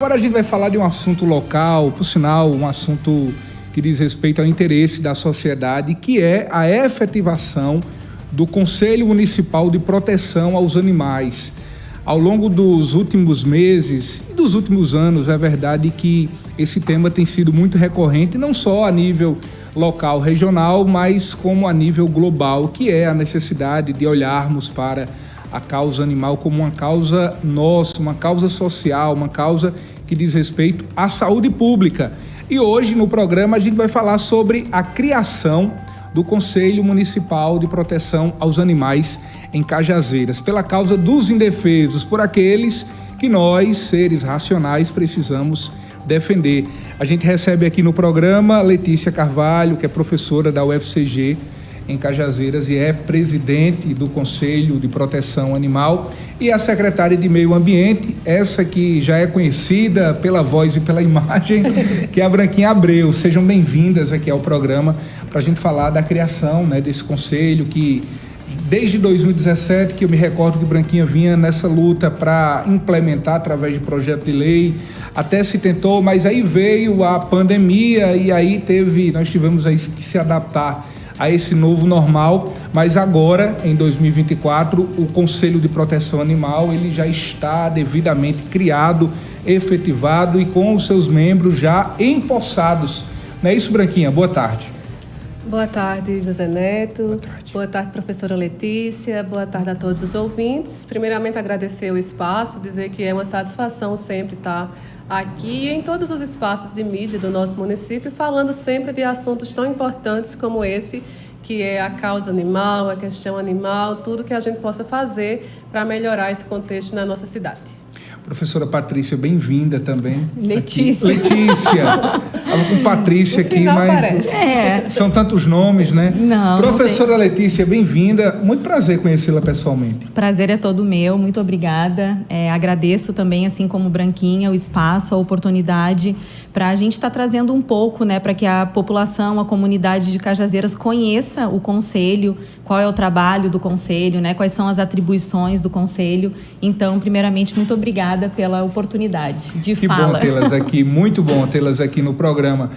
Agora a gente vai falar de um assunto local, por sinal, um assunto que diz respeito ao interesse da sociedade, que é a efetivação do Conselho Municipal de Proteção aos Animais. Ao longo dos últimos meses e dos últimos anos, é verdade que esse tema tem sido muito recorrente, não só a nível local, regional, mas como a nível global, que é a necessidade de olharmos para a causa animal como uma causa nossa, uma causa social, uma causa que diz respeito à saúde pública. E hoje no programa a gente vai falar sobre a criação do Conselho Municipal de Proteção aos Animais em Cajazeiras, pela causa dos indefesos, por aqueles que nós, seres racionais, precisamos defender. A gente recebe aqui no programa Letícia Carvalho, que é professora da UFCG em Cajazeiras e é presidente do Conselho de Proteção Animal, e a secretária de Meio Ambiente, essa que já é conhecida pela voz e pela imagem, que é a Branquinha Abreu. Sejam bem-vindas aqui ao programa para a gente falar da criação, desse conselho que desde 2017, que eu me recordo que Branquinha vinha nessa luta para implementar através de projeto de lei, até se tentou, mas aí veio a pandemia e aí nós tivemos aí que se adaptar a esse novo normal, mas agora, em 2024, o Conselho de Proteção Animal ele já está devidamente criado, efetivado e com os seus membros já empossados. Não é isso, Branquinha? Boa tarde. Boa tarde, José Neto. Boa tarde, professora Letícia. Boa tarde a todos os ouvintes. Primeiramente, agradecer o espaço, dizer que é uma satisfação sempre estar aqui em todos os espaços de mídia do nosso município, falando sempre de assuntos tão importantes como esse, que é a causa animal, a questão animal, tudo que a gente possa fazer para melhorar esse contexto na nossa cidade. Professora Patrícia, bem-vinda também. Letícia. Estava com Patrícia aqui, mas são tantos nomes, né? Não. Professora Letícia, bem-vinda. Muito prazer conhecê-la pessoalmente. Prazer é todo meu, muito obrigada. Agradeço também, assim como Branquinha, o espaço, a oportunidade para a gente estar trazendo um pouco, para que a população, a comunidade de Cajazeiras conheça o Conselho, qual é o trabalho do Conselho, quais são as atribuições do Conselho. Então, primeiramente, muito obrigada pela oportunidade de fala. Que bom tê-las aqui, muito bom tê-las aqui no programa.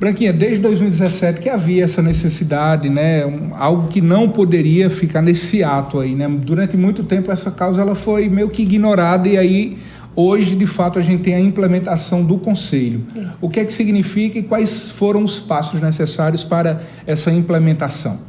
Branquinha, desde 2017 que havia essa necessidade, algo que não poderia ficar nesse ato aí, Durante muito tempo essa causa ela foi meio que ignorada e aí hoje, de fato, a gente tem a implementação do Conselho. Isso. O que é que significa e quais foram os passos necessários para essa implementação?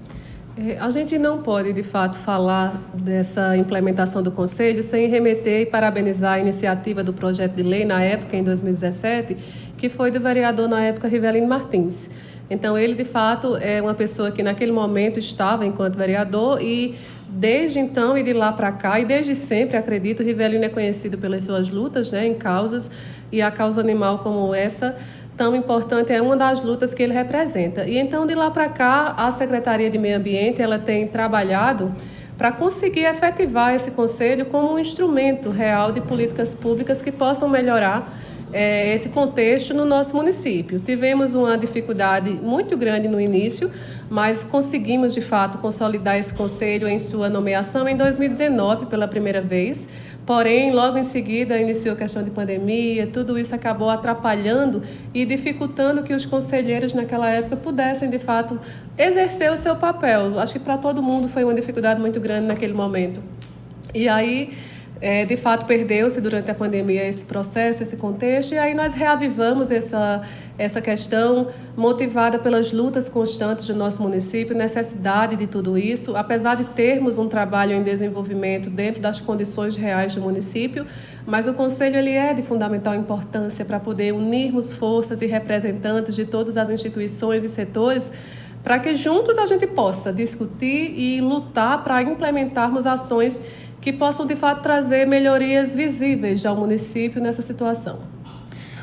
A gente não pode, de fato, falar dessa implementação do Conselho sem remeter e parabenizar a iniciativa do projeto de lei na época, em 2017, que foi do vereador na época, Rivelino Martins. Então, ele, de fato, é uma pessoa que naquele momento estava enquanto vereador e desde então e de lá para cá, e desde sempre, acredito, Rivelino é conhecido pelas suas lutas em causas, e a causa animal como essa tão importante é uma das lutas que ele representa. E então, de lá para cá, a Secretaria de Meio Ambiente ela tem trabalhado para conseguir efetivar esse conselho como um instrumento real de políticas públicas que possam melhorar esse contexto no nosso município. Tivemos uma dificuldade muito grande no início, mas conseguimos, de fato, consolidar esse conselho em sua nomeação em 2019, pela primeira vez. Porém, logo em seguida, iniciou a questão de pandemia, tudo isso acabou atrapalhando e dificultando que os conselheiros naquela época pudessem, de fato, exercer o seu papel. Acho que para todo mundo foi uma dificuldade muito grande naquele momento. E aí, de fato, perdeu-se durante a pandemia esse processo, esse contexto, e aí nós reavivamos essa questão motivada pelas lutas constantes do nosso município, necessidade de tudo isso, apesar de termos um trabalho em desenvolvimento dentro das condições reais do município, mas o Conselho ele é de fundamental importância para poder unirmos forças e representantes de todas as instituições e setores para que juntos a gente possa discutir e lutar para implementarmos ações que possam, de fato, trazer melhorias visíveis ao município nessa situação.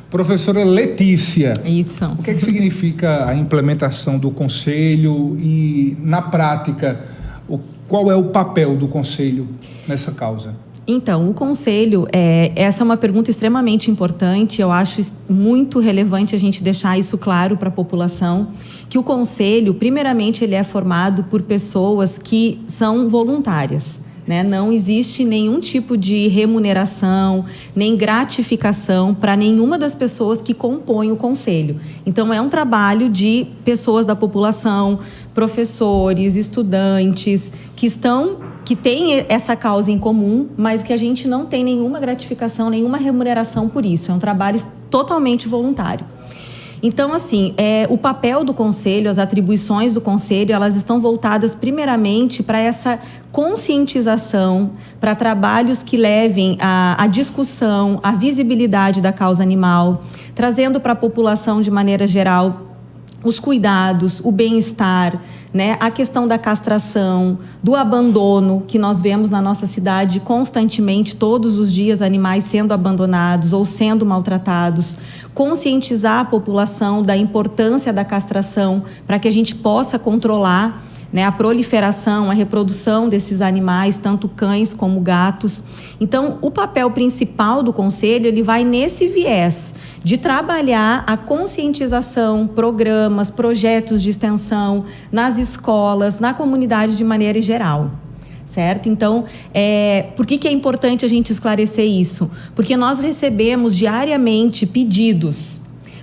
Professora Letícia, Isso. O que é que significa a implementação do Conselho e, na prática, qual é o papel do Conselho nessa causa? Então, o Conselho, essa é uma pergunta extremamente importante, eu acho muito relevante a gente deixar isso claro para a população, que o Conselho, primeiramente, ele é formado por pessoas que são voluntárias. né? Não existe nenhum tipo de remuneração, nem gratificação para nenhuma das pessoas que compõem o conselho. Então, é um trabalho de pessoas da população, professores, estudantes, que têm essa causa em comum, mas que a gente não tem nenhuma gratificação, nenhuma remuneração por isso. É um trabalho totalmente voluntário. Então, assim, o papel do conselho, as atribuições do conselho, elas estão voltadas primeiramente para essa conscientização, para trabalhos que levem à discussão, à visibilidade da causa animal, trazendo para a população de maneira geral os cuidados, o bem-estar, né? A questão da castração, do abandono, que nós vemos na nossa cidade constantemente, todos os dias, animais sendo abandonados ou sendo maltratados, conscientizar a população da importância da castração para que a gente possa controlar, né, a proliferação, a reprodução desses animais, tanto cães como gatos. Então, o papel principal do conselho, ele vai nesse viés de trabalhar a conscientização, programas, projetos de extensão nas escolas, na comunidade de maneira geral. Certo? Então, por que é importante a gente esclarecer isso? Porque nós recebemos diariamente pedidos,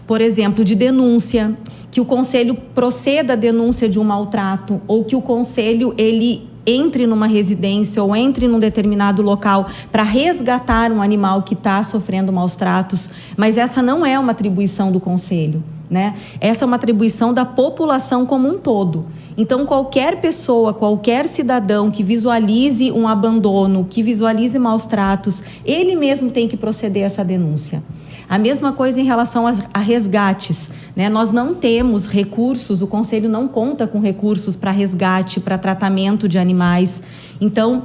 por exemplo, de denúncia, que o conselho proceda à denúncia de um maltrato, ou que o conselho ele entre numa residência ou entre num determinado local para resgatar um animal que está sofrendo maus tratos, mas essa não é uma atribuição do conselho, né? Essa é uma atribuição da população como um todo. Então, qualquer pessoa, qualquer cidadão que visualize um abandono, que visualize maus tratos, ele mesmo tem que proceder a essa denúncia. A mesma coisa em relação a resgates, né? Nós não temos recursos, o Conselho não conta com recursos para resgate, para tratamento de animais. Então,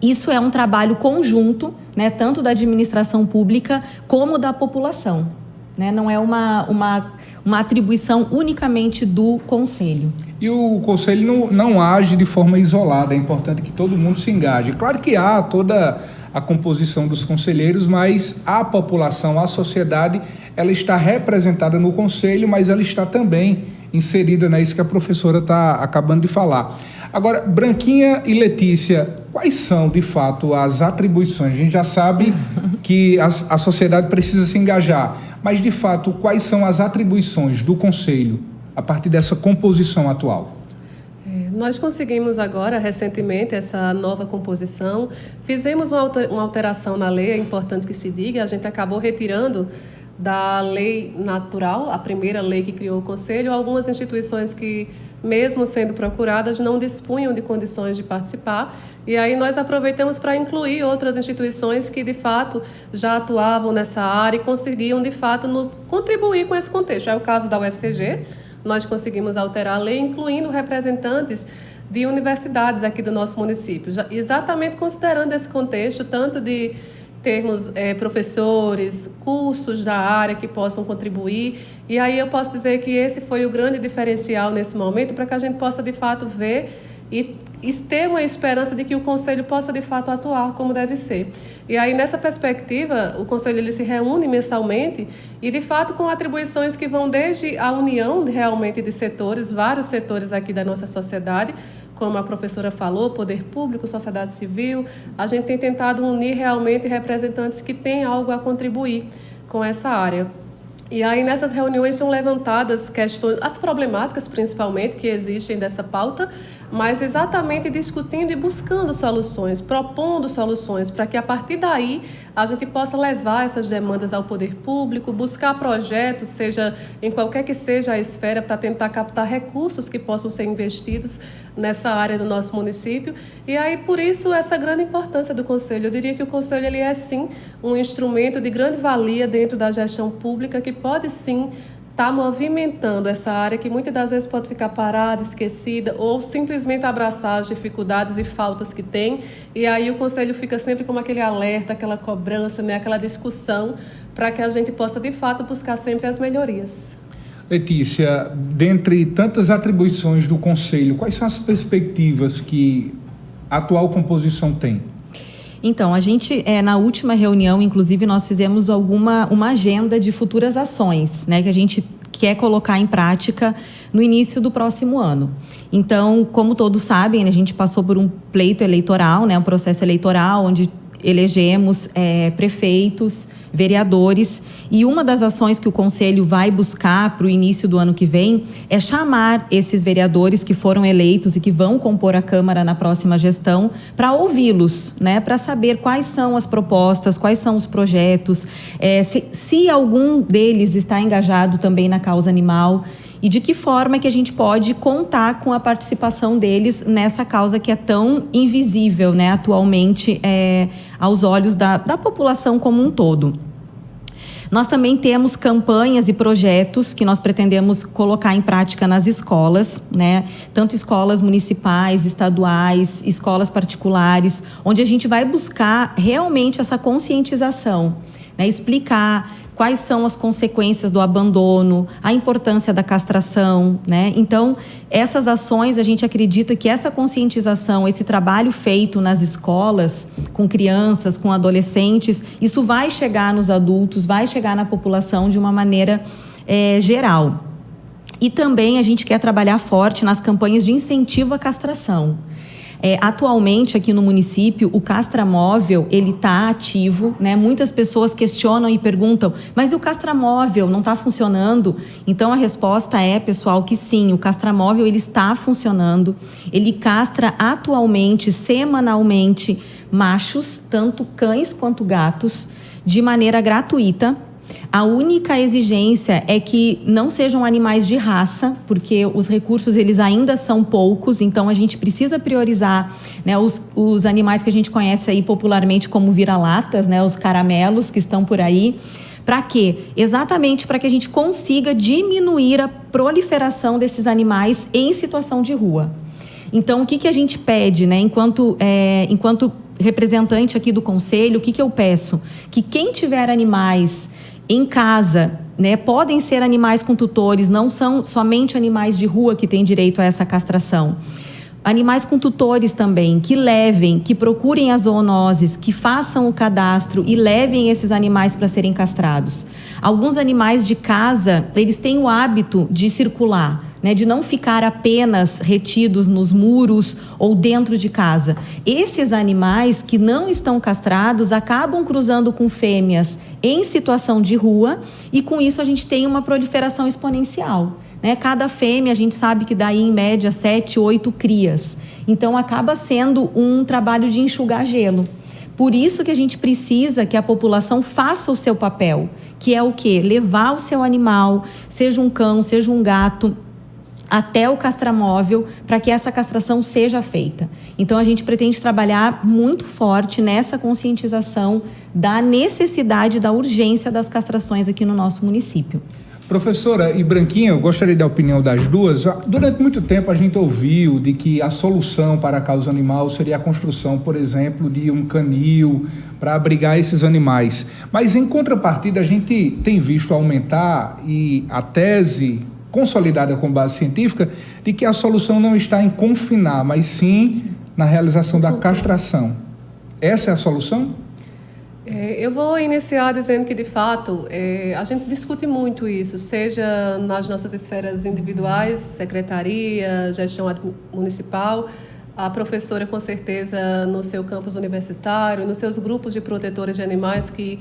isso é um trabalho conjunto, né? Tanto da administração pública como da população, né? Não é uma atribuição unicamente do Conselho. E o Conselho não age de forma isolada, é importante que todo mundo se engaje. Claro que há toda a composição dos conselheiros, mas a população, a sociedade, ela está representada no Conselho, mas ela está também inserida nisso que a professora está acabando de falar. Agora, Branquinha e Letícia, quais são, de fato, as atribuições? A gente já sabe que a sociedade precisa se engajar, mas, de fato, quais são as atribuições do Conselho a partir dessa composição atual? Nós conseguimos agora, recentemente, essa nova composição. Fizemos uma alteração na lei, é importante que se diga, a gente acabou retirando da lei natural, a primeira lei que criou o Conselho, algumas instituições que, mesmo sendo procuradas, não dispunham de condições de participar. E aí nós aproveitamos para incluir outras instituições que, de fato, já atuavam nessa área e conseguiam, de fato, contribuir com esse contexto. É o caso da UFCG. Nós conseguimos alterar a lei, incluindo representantes de universidades aqui do nosso município, exatamente considerando esse contexto, tanto de termos professores, cursos da área que possam contribuir. E aí eu posso dizer que esse foi o grande diferencial nesse momento, para que a gente possa, de fato, ver e ter uma esperança de que o Conselho possa, de fato, atuar como deve ser. E aí, nessa perspectiva, o Conselho ele se reúne mensalmente e, de fato, com atribuições que vão desde a união realmente de setores, vários setores aqui da nossa sociedade, como a professora falou, poder público, sociedade civil. A gente tem tentado unir realmente representantes que têm algo a contribuir com essa área. E aí, nessas reuniões, são levantadas questões, as problemáticas, principalmente, que existem dessa pauta, mas exatamente discutindo e buscando soluções, propondo soluções, para que, a partir daí, a gente possa levar essas demandas ao poder público, buscar projetos, seja em qualquer que seja a esfera, para tentar captar recursos que possam ser investidos nessa área do nosso município. E aí, por isso, essa grande importância do Conselho. Eu diria que o Conselho ele é, sim, um instrumento de grande valia dentro da gestão pública, que pode, sim, estar movimentando essa área que muitas das vezes pode ficar parada, esquecida, ou simplesmente abraçar as dificuldades e faltas que tem. E aí o Conselho fica sempre como aquele alerta, aquela cobrança, né, aquela discussão, para que a gente possa, de fato, buscar sempre as melhorias. Letícia, dentre tantas atribuições do Conselho, quais são as perspectivas que a atual composição tem? Então, a gente, na última reunião, inclusive, nós fizemos uma agenda de futuras ações, né, que a gente quer colocar em prática no início do próximo ano. Então, como todos sabem, a gente passou por um pleito eleitoral, né, um processo eleitoral onde elegemos prefeitos, vereadores, e uma das ações que o Conselho vai buscar para o início do ano que vem é chamar esses vereadores que foram eleitos e que vão compor a Câmara na próxima gestão para ouvi-los, né, para saber quais são as propostas, quais são os projetos, se algum deles está engajado também na causa animal e de que forma que a gente pode contar com a participação deles nessa causa que é tão invisível, né, atualmente aos olhos da população como um todo. Nós também temos campanhas e projetos que nós pretendemos colocar em prática nas escolas, né? Tanto escolas municipais, estaduais, escolas particulares, onde a gente vai buscar realmente essa conscientização, né? Explicar quais são as consequências do abandono, a importância da castração, né? Então, essas ações, a gente acredita que essa conscientização, esse trabalho feito nas escolas, com crianças, com adolescentes, isso vai chegar nos adultos, vai chegar na população de uma maneira geral. E também a gente quer trabalhar forte nas campanhas de incentivo à castração. Atualmente, aqui no município, o castramóvel, ele está ativo, né? Muitas pessoas questionam e perguntam, mas e o castramóvel não está funcionando? Então, a resposta é, pessoal, que sim, o castramóvel, ele está funcionando. Ele castra atualmente, semanalmente, machos, tanto cães quanto gatos, de maneira gratuita. A única exigência é que não sejam animais de raça, porque os recursos eles ainda são poucos, então a gente precisa priorizar, né, os animais que a gente conhece aí popularmente como vira-latas, né, os caramelos que estão por aí. Para quê? Exatamente para que a gente consiga diminuir a proliferação desses animais em situação de rua. Então, o que a gente pede, né, enquanto representante aqui do Conselho, o que eu peço? Que quem tiver animais em casa, né, podem ser animais com tutores, não são somente animais de rua que têm direito a essa castração. Animais com tutores também, que levem, que procurem as zoonoses, que façam o cadastro e levem esses animais para serem castrados. Alguns animais de casa, eles têm o hábito de circular, né, de não ficar apenas retidos nos muros ou dentro de casa. Esses animais que não estão castrados acabam cruzando com fêmeas em situação de rua e com isso a gente tem uma proliferação exponencial, né? Cada fêmea a gente sabe que dá em média 7, 8 crias. Então acaba sendo um trabalho de enxugar gelo. Por isso que a gente precisa que a população faça o seu papel, que é o quê? Levar o seu animal, seja um cão, seja um gato, até o castramóvel, para que essa castração seja feita. Então, a gente pretende trabalhar muito forte nessa conscientização da necessidade, da urgência das castrações aqui no nosso município. Professora e Branquinha, eu gostaria da opinião das duas. Durante muito tempo a gente ouviu de que a solução para a causa animal seria a construção, por exemplo, de um canil para abrigar esses animais. Mas, em contrapartida, a gente tem visto aumentar e a tese consolidada com base científica, de que a solução não está em confinar, mas sim na realização da castração. Essa é a solução? Eu vou iniciar dizendo que, de fato, a gente discute muito isso, seja nas nossas esferas individuais, secretaria, gestão municipal, a professora, com certeza, no seu campus universitário, nos seus grupos de protetores de animais, que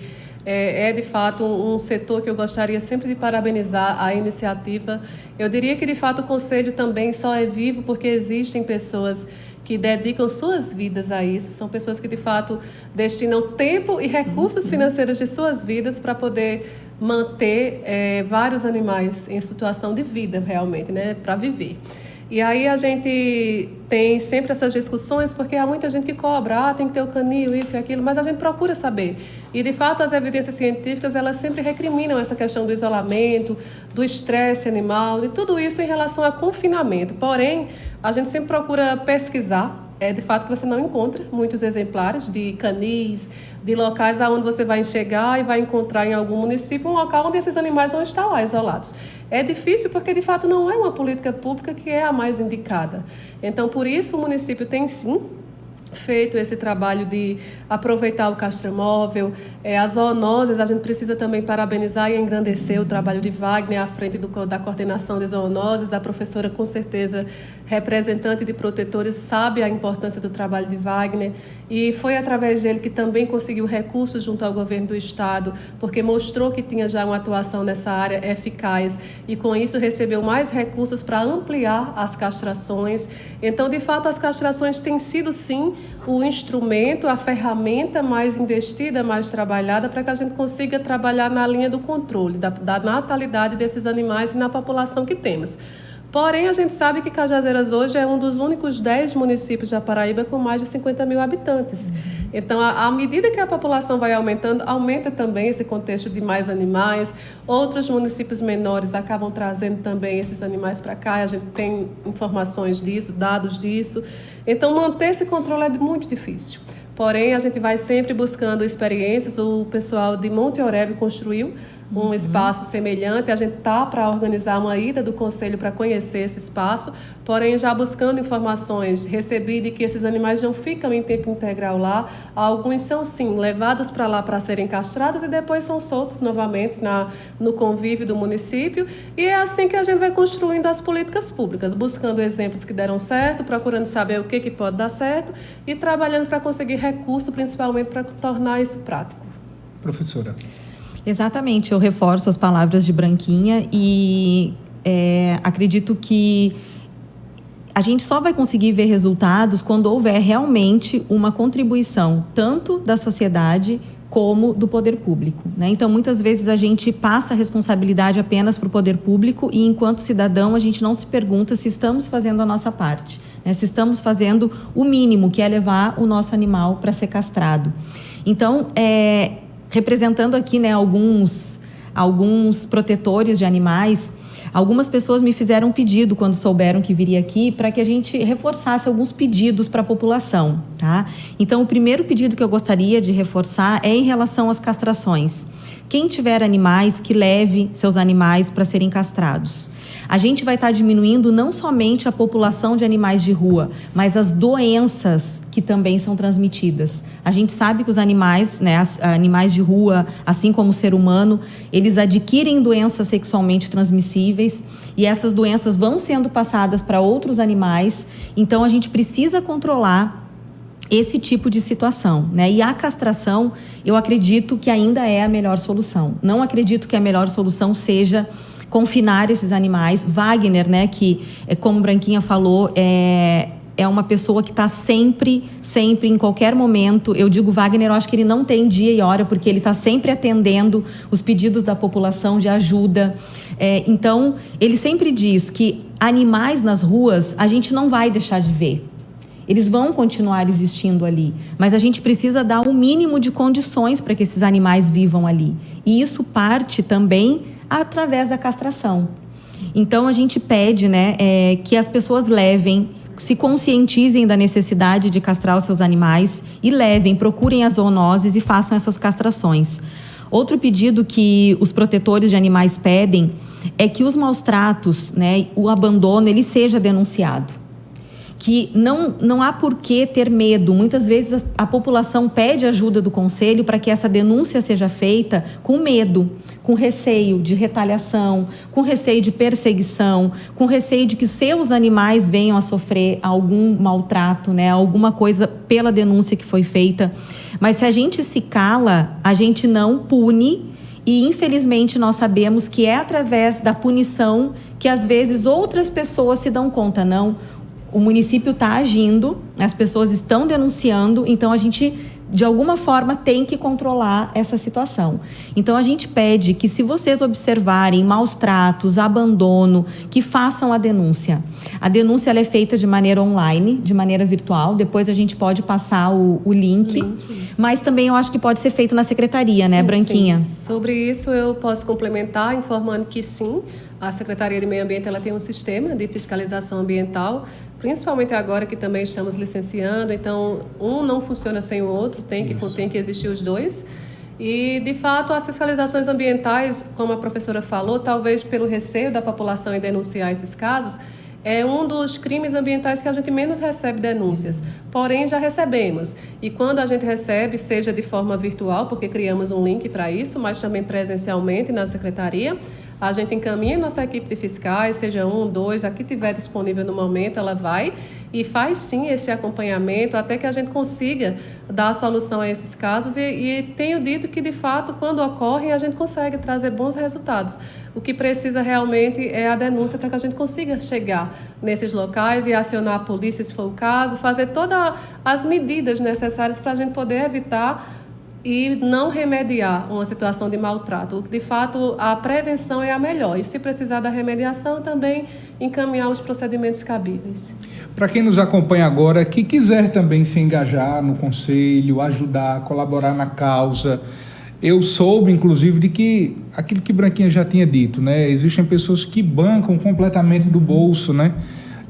de fato, um setor que eu gostaria sempre de parabenizar a iniciativa. Eu diria que, de fato, o Conselho também só é vivo porque existem pessoas que dedicam suas vidas a isso, são pessoas que, de fato, destinam tempo e recursos financeiros de suas vidas para poder manter vários animais em situação de vida, realmente, né, para viver. E aí a gente tem sempre essas discussões, porque há muita gente que cobra, tem que ter o canil, isso e aquilo, mas a gente procura saber. E, de fato, as evidências científicas, elas sempre recriminam essa questão do isolamento, do estresse animal, de tudo isso em relação a confinamento. Porém, a gente sempre procura pesquisar. De fato que você não encontra muitos exemplares de canis, de locais onde você vai chegar e vai encontrar em algum município um local onde esses animais vão estar lá isolados. É difícil porque, de fato, não é uma política pública que é a mais indicada. Então, por isso, o município tem, sim, feito esse trabalho de aproveitar o castramóvel. As zoonoses, a gente precisa também parabenizar e engrandecer o trabalho de Wagner à frente da coordenação de zoonoses. A professora, com certeza, representante de protetores, sabe a importância do trabalho de Wagner, e foi através dele que também conseguiu recursos junto ao governo do Estado, porque mostrou que tinha já uma atuação nessa área eficaz, e com isso recebeu mais recursos para ampliar as castrações. Então, de fato, as castrações têm sido, sim, o instrumento, a ferramenta mais investida, mais trabalhada, para que a gente consiga trabalhar na linha do controle da natalidade desses animais e na população que temos. Porém, a gente sabe que Cajazeiras hoje é um dos únicos 10 municípios da Paraíba com mais de 50 mil habitantes. Então, à medida que a população vai aumentando, aumenta também esse contexto de mais animais. Outros municípios menores acabam trazendo também esses animais para cá. A gente tem informações disso, dados disso. Então, manter esse controle é muito difícil. Porém, a gente vai sempre buscando experiências. O pessoal de Monte Orébio construiu um espaço semelhante. A gente está para organizar uma ida do Conselho para conhecer esse espaço, porém já buscando informações, recebi de que esses animais não ficam em tempo integral lá. Alguns são, sim, levados para lá para serem castrados e depois são soltos novamente no convívio do município. E é assim que a gente vai construindo as políticas públicas, buscando exemplos que deram certo, procurando saber o que pode dar certo e trabalhando para conseguir recurso, principalmente para tornar isso prático. Professora. Exatamente, eu reforço as palavras de Branquinha e acredito que a gente só vai conseguir ver resultados quando houver realmente uma contribuição tanto da sociedade como do poder público, né? Então, muitas vezes a gente passa a responsabilidade apenas para o poder público e, enquanto cidadão, a gente não se pergunta se estamos fazendo a nossa parte, né? Se estamos fazendo o mínimo, que é levar o nosso animal para ser castrado. Então, representando aqui, né, alguns protetores de animais, algumas pessoas me fizeram um pedido quando souberam que viria aqui para que a gente reforçasse alguns pedidos para a população, tá? Então, o primeiro pedido que eu gostaria de reforçar é em relação às castrações. Quem tiver animais, que leve seus animais para serem castrados. A gente vai estar diminuindo não somente a população de animais de rua, mas as doenças que também são transmitidas. A gente sabe que os animais, né, animais de rua, assim como o ser humano, eles adquirem doenças sexualmente transmissíveis e essas doenças vão sendo passadas para outros animais. Então, a gente precisa controlar esse tipo de situação, né? E a castração, eu acredito que ainda é a melhor solução. Não acredito que a melhor solução seja confinar esses animais. Wagner, né, que, como Branquinha falou, é uma pessoa que está sempre, em qualquer momento. Eu digo Wagner, eu acho que ele não tem dia e hora, porque ele está sempre atendendo os pedidos da população de ajuda. Então, ele sempre diz que animais nas ruas a gente não vai deixar de ver. Eles vão continuar existindo ali, mas a gente precisa dar um mínimo de condições para que esses animais vivam ali. E isso parte também através da castração. Então, a gente pede, né, que as pessoas levem, se conscientizem da necessidade de castrar os seus animais e procurem as zoonoses e façam essas castrações. Outro pedido que os protetores de animais pedem é que os maus tratos, né, o abandono, ele seja denunciado. Que não há por que ter medo. Muitas vezes a população pede ajuda do Conselho para que essa denúncia seja feita com medo, com receio de retaliação, com receio de perseguição, com receio de que seus animais venham a sofrer algum maltrato, né, alguma coisa pela denúncia que foi feita. Mas se a gente se cala, a gente não pune. E, infelizmente, nós sabemos que é através da punição que, às vezes, outras pessoas se dão conta, não. O município está agindo, as pessoas estão denunciando, então a gente, de alguma forma, tem que controlar essa situação. Então, a gente pede que, se vocês observarem maus tratos, abandono, que façam a denúncia. A denúncia ela é feita de maneira online, de maneira virtual, depois a gente pode passar o link, mas também eu acho que pode ser feito na secretaria, né, Branquinha? Sim. Sobre isso, eu posso complementar informando que, sim, a Secretaria de Meio Ambiente ela tem um sistema de fiscalização ambiental, principalmente agora que também estamos licenciando, então um não funciona sem o outro, tem que existir os dois. E, de fato, as fiscalizações ambientais, como a professora falou, talvez pelo receio da população em denunciar esses casos, é um dos crimes ambientais que a gente menos recebe denúncias, porém já recebemos. E quando a gente recebe, seja de forma virtual, porque criamos um link para isso, mas também presencialmente na secretaria, a gente encaminha nossa equipe de fiscais, seja 1, 2, a que tiver disponível no momento, ela vai e faz sim esse acompanhamento até que a gente consiga dar a solução a esses casos e tenho dito que, de fato, quando ocorrem, a gente consegue trazer bons resultados. O que precisa realmente é a denúncia para que a gente consiga chegar nesses locais e acionar a polícia, se for o caso, fazer todas as medidas necessárias para a gente poder evitar e não remediar uma situação de maltrato. De fato, a prevenção é a melhor. E se precisar da remediação, também encaminhar os procedimentos cabíveis. Para quem nos acompanha agora, que quiser também se engajar no conselho, ajudar, colaborar na causa, eu soube, inclusive, de que aquilo que Branquinha já tinha dito, né? Existem pessoas que bancam completamente do bolso, né?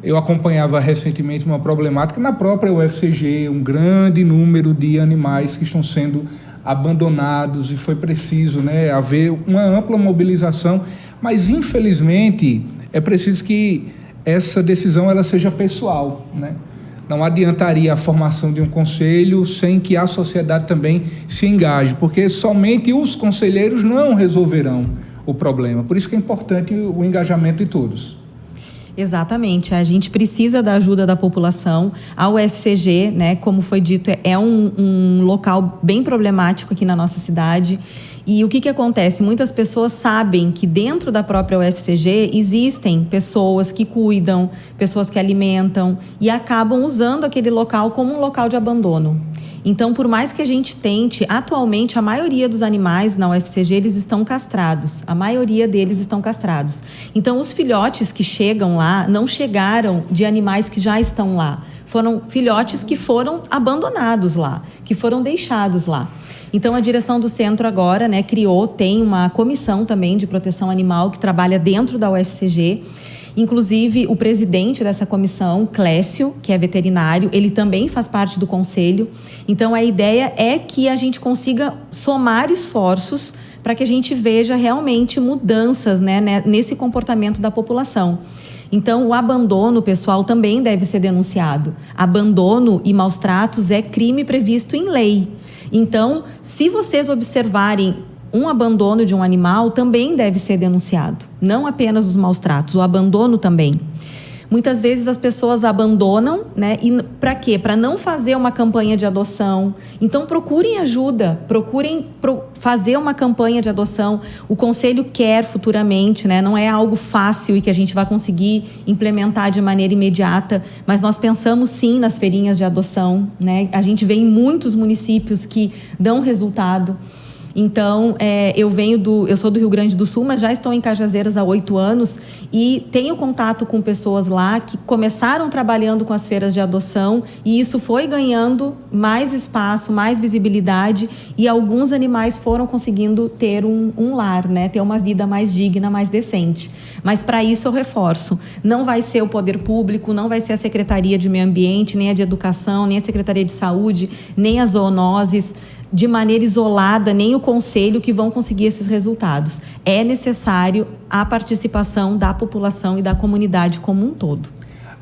Eu acompanhava recentemente uma problemática na própria UFCG, um grande número de animais que estão sendo abandonados e foi preciso, né, haver uma ampla mobilização, mas infelizmente é preciso que essa decisão ela seja pessoal, né? Não adiantaria a formação de um conselho sem que a sociedade também se engaje, porque somente os conselheiros não resolverão o problema. Por isso que é importante o engajamento de todos. Exatamente, a gente precisa da ajuda da população. A UFCG, né, como foi dito, é um local bem problemático aqui na nossa cidade. E o que acontece? Muitas pessoas sabem que dentro da própria UFCG existem pessoas que cuidam, pessoas que alimentam e acabam usando aquele local como um local de abandono. Então, por mais que a gente tente, atualmente a maioria dos animais na UFCG, eles estão castrados. A maioria deles estão castrados. Então, os filhotes que chegam lá não chegaram de animais que já estão lá. Foram filhotes que foram abandonados lá, que foram deixados lá. Então, a direção do centro agora, né, tem uma comissão também de proteção animal que trabalha dentro da UFCG. Inclusive, o presidente dessa comissão, Clécio, que é veterinário, ele também faz parte do conselho. Então, a ideia é que a gente consiga somar esforços para que a gente veja realmente mudanças, né, nesse comportamento da população. Então, o abandono, pessoal, também deve ser denunciado. Abandono e maus tratos é crime previsto em lei. Então, se vocês observarem um abandono de um animal, também deve ser denunciado. Não apenas os maus tratos, o abandono também. Muitas vezes as pessoas abandonam, né? E para quê? Para não fazer uma campanha de adoção. Então, procurem ajuda, procurem fazer uma campanha de adoção. O Conselho quer futuramente, né? Não é algo fácil e que a gente vai conseguir implementar de maneira imediata, mas nós pensamos sim nas feirinhas de adoção, né? A gente vê em muitos municípios que dão resultado. Então, eu sou do Rio Grande do Sul, mas já estou em Cajazeiras há 8 anos e tenho contato com pessoas lá que começaram trabalhando com as feiras de adoção e isso foi ganhando mais espaço, mais visibilidade e alguns animais foram conseguindo ter um lar, né? Ter uma vida mais digna, mais decente. Mas para isso eu reforço, não vai ser o poder público, não vai ser a Secretaria de Meio Ambiente, nem a de Educação, nem a Secretaria de Saúde, nem as zoonoses, de maneira isolada, nem o conselho que vão conseguir esses resultados. É necessário a participação da população e da comunidade como um todo.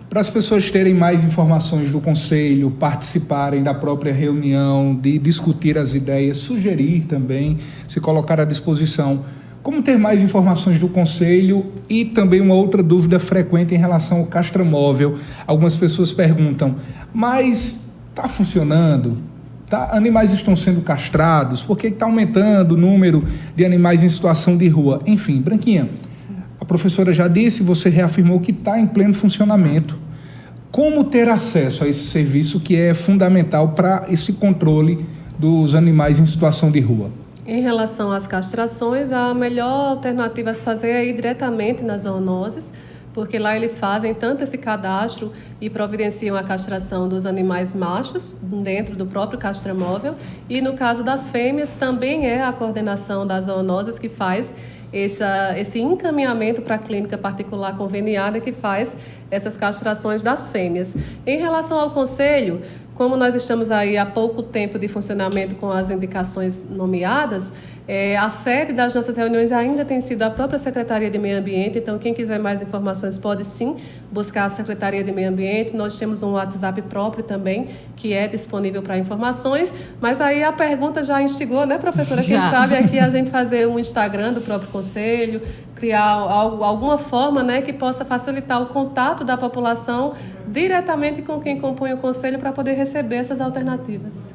Para as pessoas terem mais informações do conselho, participarem da própria reunião, de discutir as ideias, sugerir também, se colocar à disposição. Como ter mais informações do conselho e também uma outra dúvida frequente em relação ao castramóvel. Algumas pessoas perguntam, mas está funcionando? Animais estão sendo castrados? Por que está aumentando o número de animais em situação de rua? Enfim, Branquinha, a professora já disse, você reafirmou que está em pleno funcionamento. Como ter acesso a esse serviço que é fundamental para esse controle dos animais em situação de rua? Em relação às castrações, a melhor alternativa a se fazer é ir diretamente nas zoonoses, porque lá eles fazem tanto esse cadastro e providenciam a castração dos animais machos dentro do próprio castramóvel e no caso das fêmeas também é a coordenação das zoonoses que faz esse encaminhamento para a clínica particular conveniada que faz essas castrações das fêmeas. Em relação ao conselho, como nós estamos aí há pouco tempo de funcionamento com as indicações nomeadas, A sede das nossas reuniões ainda tem sido a própria Secretaria de Meio Ambiente, então quem quiser mais informações pode sim buscar a Secretaria de Meio Ambiente. Nós temos um WhatsApp próprio também, que é disponível para informações, mas aí a pergunta já instigou, né, professora? Quem sabe aqui a gente fazer um Instagram do próprio Conselho, criar alguma forma, né, que possa facilitar o contato da população diretamente com quem compõe o Conselho para poder receber essas alternativas.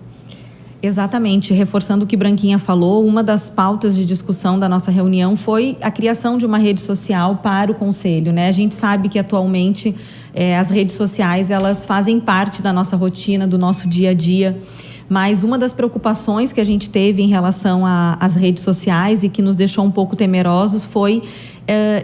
Exatamente, reforçando o que Branquinha falou, uma das pautas de discussão da nossa reunião foi a criação de uma rede social para o Conselho, né? A gente sabe que atualmente as redes sociais, elas fazem parte da nossa rotina, do nosso dia a dia, mas uma das preocupações que a gente teve em relação às redes sociais e que nos deixou um pouco temerosos foi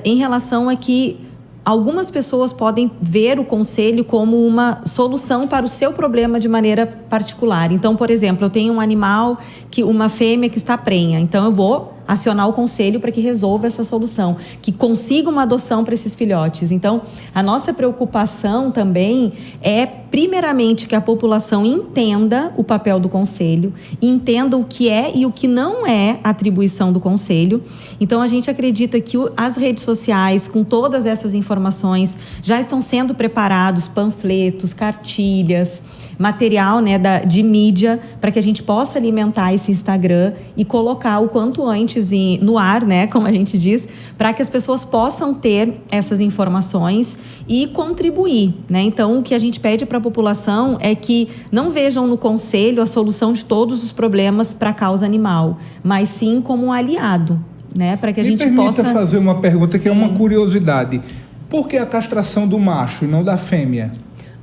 em relação a que algumas pessoas podem ver o Conselho como uma solução para o seu problema de maneira particular. Então, por exemplo, eu tenho um animal, uma fêmea que está prenha, então eu vou acionar o Conselho para que resolva essa solução, que consiga uma adoção para esses filhotes. Então, a nossa preocupação também é, primeiramente, que a população entenda o papel do Conselho, entenda o que é e o que não é atribuição do Conselho. Então, a gente acredita que as redes sociais, com todas essas informações, já estão sendo preparados panfletos, cartilhas, material, né, de mídia, para que a gente possa alimentar esse Instagram e colocar o quanto antes no ar, né, como a gente diz, para que as pessoas possam ter essas informações e contribuir, né? Então, o que a gente pede para a população é que não vejam no Conselho a solução de todos os problemas para a causa animal, mas sim como um aliado, né, para que a gente possa... Me permita fazer uma pergunta que é uma curiosidade. Por que a castração do macho e não da fêmea?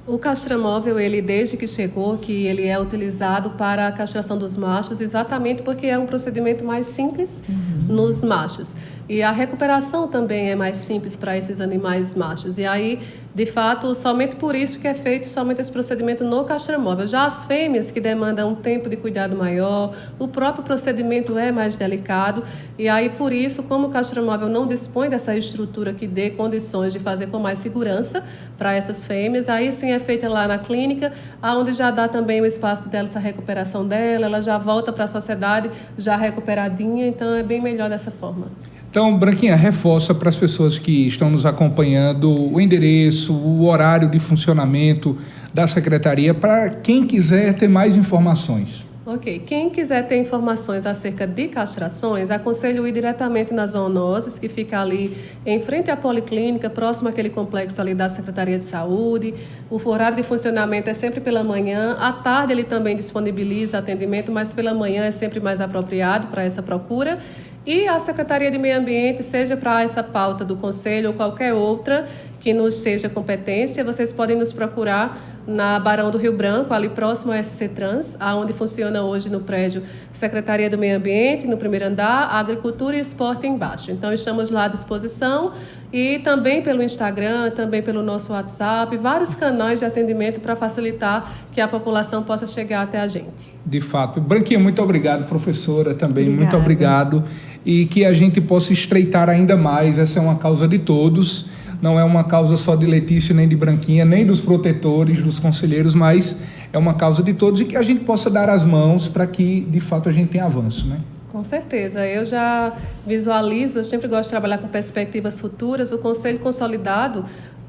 O castramóvel, ele desde que chegou, que ele é utilizado para a castração dos machos, exatamente porque é um procedimento mais simples nos machos. E a recuperação também é mais simples para esses animais machos. E aí, de fato, somente por isso que é feito somente esse procedimento no castramóvel. Já as fêmeas, que demandam um tempo de cuidado maior, o próprio procedimento é mais delicado. E aí, por isso, como o castramóvel não dispõe dessa estrutura que dê condições de fazer com mais segurança para essas fêmeas, aí sim é feita lá na clínica, onde já dá também o espaço dela, essa recuperação dela, ela já volta para a sociedade já recuperadinha, então é bem melhor dessa forma. Então, Branquinha, reforça para as pessoas que estão nos acompanhando o endereço, o horário de funcionamento da Secretaria, para quem quiser ter mais informações. Ok. Quem quiser ter informações acerca de castrações, aconselho ir diretamente na zoonoses, que fica ali em frente à policlínica, próximo àquele complexo ali da Secretaria de Saúde. O horário de funcionamento é sempre pela manhã. À tarde ele também disponibiliza atendimento, mas pela manhã é sempre mais apropriado para essa procura. E a Secretaria de Meio Ambiente, seja para essa pauta do Conselho ou qualquer outra que nos seja competência, vocês podem nos procurar na Barão do Rio Branco, ali próximo à SC Trans, onde funciona hoje no prédio Secretaria do Meio Ambiente, no primeiro andar, Agricultura e Esporte embaixo. Então, estamos lá à disposição e também pelo Instagram, também pelo nosso WhatsApp, vários canais de atendimento para facilitar que a população possa chegar até a gente. De fato. Branquinha, muito obrigado, professora, também. Obrigada. Muito obrigado. E que a gente possa estreitar ainda mais. Essa é uma causa de todos, não é uma causa só de Letícia, nem de Branquinha, nem dos protetores, dos conselheiros, mas é uma causa de todos e que a gente possa dar as mãos para que, de fato, a gente tenha avanço, né? Com certeza. Eu já visualizo, eu sempre gosto de trabalhar com perspectivas futuras, o Conselho consolidado,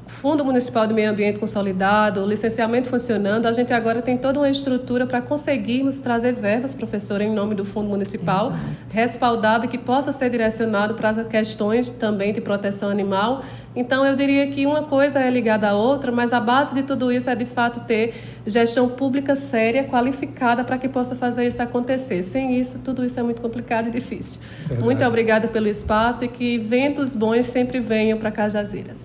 Fundo Municipal de Meio Ambiente consolidado, licenciamento funcionando, a gente agora tem toda uma estrutura para conseguirmos trazer verbas, professora, em nome do Fundo Municipal, exato, respaldado e que possa ser direcionado para as questões também de proteção animal. Então, eu diria que uma coisa é ligada à outra, mas a base de tudo isso é, de fato, ter gestão pública séria, qualificada, para que possa fazer isso acontecer. Sem isso, tudo isso é muito complicado e difícil. Verdade. Muito obrigada pelo espaço e que ventos bons sempre venham para Cajazeiras.